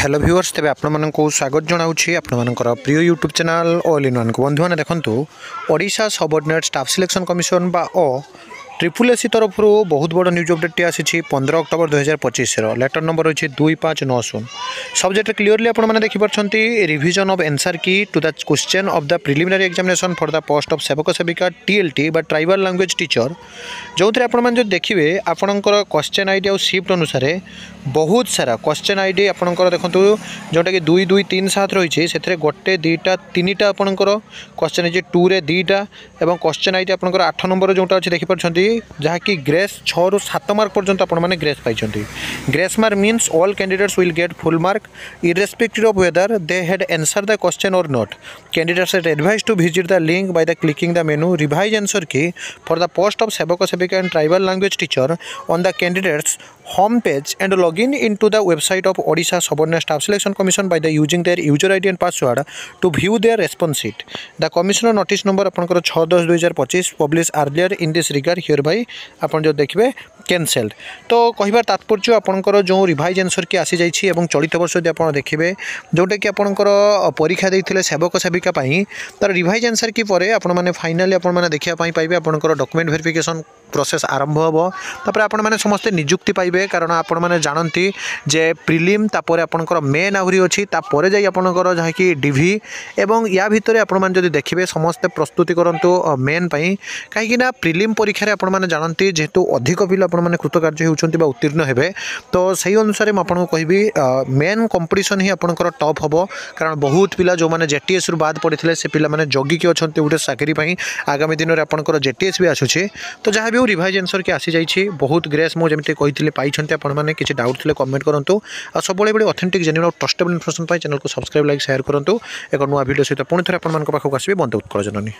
Hello viewers तेज आपण को स्वागत जनाऊँगी आपंकर प्रिय YouTube channel all in one को बंधु मैंने देखूँ Odisha subordinate staff selection commission बा ट्रिपल एससी तरफ बहुत बड़ न्यूज अपडेट आसी 15 अक्टोबर 2025 लेटर नंबर अच्छी 2590 सब्जेक्ट क्लीयरली आपने देखिपारे revision of answer key to the question of the preliminary examination for the post of सेवक सेविका टीएलटी बा ट्राइबल लैंग्वेज टीचर जो थे आपने देखिए आपणकर क्वेश्चन आईडी और शिफ्ट अनुसार बहुत सारा क्वेश्चन आईडी आपणकर देखो जोटा कि 2 2 3 7 रही है गोटे दुईटा तीन टा आपणकर क्वेश्चन है 2 रे 2टा और क्वेश्चन आईडी आपणकर 8 नंबर जोटा अच्छे देखिपारे जहाँकि ग्रेस 6 ରୁ 7 मार्क पर्यंत आपने ग्रेस पाई grace mark means all candidates will get full mark irrespective of whether they had answer the question और not candidates are advise to visit the link by the clicking the menu revise answer key for the post of सेवक सेविका and tribal language teacher on the candidates home page and login into the website of Odisha subordinate staff selection commission by the using there user ID and password to view their response sheet the commissioner notice number आपनकर 6/10/2025 publish earlier in this regard hereby बाय आपन जो देखिए cancelled तो कहबार तात्पर्य आपंकर जो revise answer की आसी जाइए और चलित वर्ष यदि आप देखिए जोटा कि आपंकर परीक्षा देते सेवक सेविका तार रिवाइज आंसर की परे आपण मैंने फाइनाली आपने देखापी पाइबे आपंकर डॉक्यूमेंट वेरिफिकेशन प्रोसेस आरंभ हम तापर आपण मैंने समस्ते निजुक्ति पाइबे कारण आपण मैंने जानती जे प्रिलिम तापर आपंकर मेन आहरी अच्छी तापर जाई आपंकर जहाँ कि डिभी एवं या भितर आपण मैंने जदि देखिए समस्ते प्रस्तुति करूँ मेन कहीं प्रिलिम परीक्षा आपण मैंने जानती जेहेतु अधिक पिला मैंने कृतकार्य होती उत्तीर्ण हेबे तो सही अनुसार मुझे कहबी मेन कंपटीशन ही आपंकर टॉप हम कारण बहुत पिला जो मैंने जेटीएस रु बाद पड़े से पिला मैंने जगिकी अच्छा गोटे चाकरी आगामी दिन में आपंकर जेटीएस भी आसूँ तो जहाँ भी रिवाइज आंसर की आसी जाइए बहुत ग्रेस मुझे कही पाई आपने किसी डाउट थे कमेंट करूँ और सब बड़े ऑथेंटिक जेन्युइन और ट्रस्टेबल इन्फॉर्मेशन चैनल को सब्सक्राइब लाइक शेयर करूँ एक नुआ वीडियो सहित पुणी थे आपको आसबे बंद उत्कल जननी।